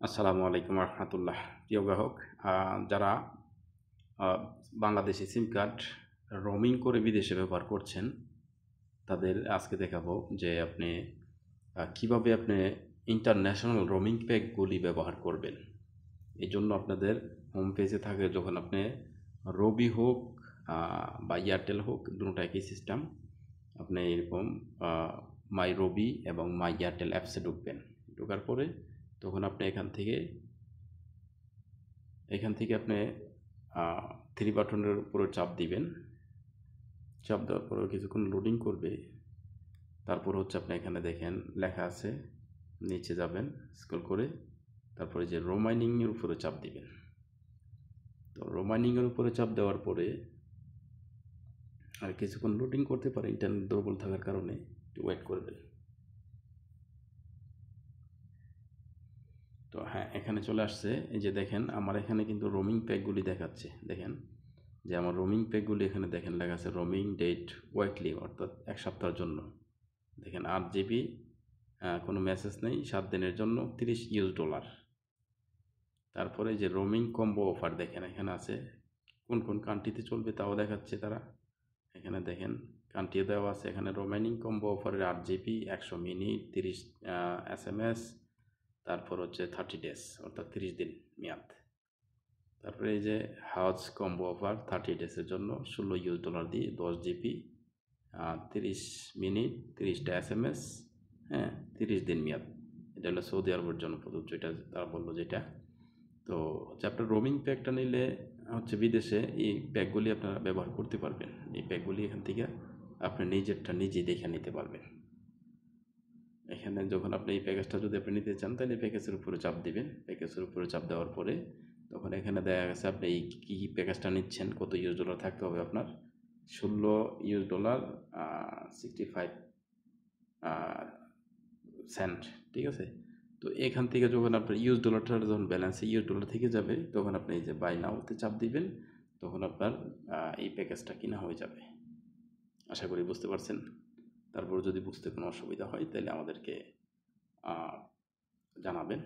আসসালামু আলাইকুম রহমতুল্লাহ। প্রিয় গ্রাহক, যারা বাংলাদেশি সিম কার্ড রোমিং করে বিদেশে ব্যবহার করছেন, তাদের আজকে দেখাবো যে আপনি কিভাবে আপনি ইন্টারন্যাশনাল রোমিং প্যাকগুলি ব্যবহার করবেন। এই জন্য আপনাদের হোম পেজে থাকে, যখন আপনি রবি হোক বা এয়ারটেল হোক, দুটো একই সিস্টেম। আপনি এরকম মাই রবি এবং মাই এয়ারটেল অ্যাপসে ঢুকবেন। ঢোকার পরে তখন আপনি এখান থেকে আপনি থ্রি বাটনের উপরে চাপ দিবেন। চাপ দেওয়ার পরে কিছুক্ষণ লোডিং করবে। তারপর হচ্ছে আপনি এখানে দেখেন লেখা আছে, নিচে যাবেন স্ক্রল করে, তারপরে যে রোমাইনিংয়ের উপরে চাপ দিবেন। তো রোমাইনিংয়ের উপরে চাপ দেওয়ার পরে আর কিছুক্ষণ লোডিং করতে পারে, ইন্টারনেট দুর্বল থাকার কারণে একটু ওয়েট করবেন। তো হ্যাঁ, এখানে চলে আসছে। এই যে দেখেন, আমার এখানে কিন্তু রোমিং প্যাকগুলি দেখাচ্ছে। দেখেন যে আমার রোমিং প্যাকগুলি এখানে দেখেন লেখা আছে রোমিং ডেট ওয়াইকলি, অর্থাৎ 1 সপ্তাহের জন্য। দেখেন 8 জিবি, কোনো মেসেজ নেই, 7 দিনের জন্য $30। তারপরে যে রোমিং কম্বো অফার দেখেন এখানে আছে, কোন কোন কান্ট্রিতে চলবে তাও দেখাচ্ছে তারা। এখানে দেখেন কান্ট্রি দেওয়া আছে। এখানে রোমাইনিং কম্বো অফারের 8 জিবি, 100 মিনিট, 30 SMS, তারপর হচ্ছে 30 ডেজ, অর্থাৎ 30 দিন মেয়াদ। তারপরে এই যে হাউজ কম্বো অফার 30 ডেজের জন্য $16 দিয়ে 10 জিবি, 30 মিনিট, 30টা SMS, হ্যাঁ, 30 দিন মেয়াদ। এটা হলো সৌদি আরবের জন্য প্রযোজ্য, এটা তারা বললো যেটা। তো হচ্ছে আপনার রোমিং প্যাকটা নিলে হচ্ছে বিদেশে এই প্যাকগুলি আপনারা ব্যবহার করতে পারবেন। এই প্যাকগুলি এখান থেকে আপনি নিজেরটা নিজেই দেখে নিতে পারবেন। এখানে যখন আপনি এই প্যাকেজটা যদি আপনি নিতে চান, তাহলে প্যাকেজের উপরে চাপ দিবেন। প্যাকেজের উপরে চাপ দেওয়ার পরে তখন এখানে দেখা গেছে আপনি এই কী কী প্যাকেজটা নিচ্ছেন, কত $US থাকতে হবে আপনার। $16, 65 সেন্ট, ঠিক আছে। তো এখান থেকে যখন আপনার $টা যখন ব্যালেন্সে $, থেকে যাবে, তখন আপনি এই যে বাই নাওতে চাপ দিবেন। তখন আপনার এই প্যাকেজটা কিনা হয়ে যাবে। আশা করি বুঝতে পারছেন। তারপর যদি বুঝতে কোনো অসুবিধা হয় তাহলে আমাদেরকে জানাবেন।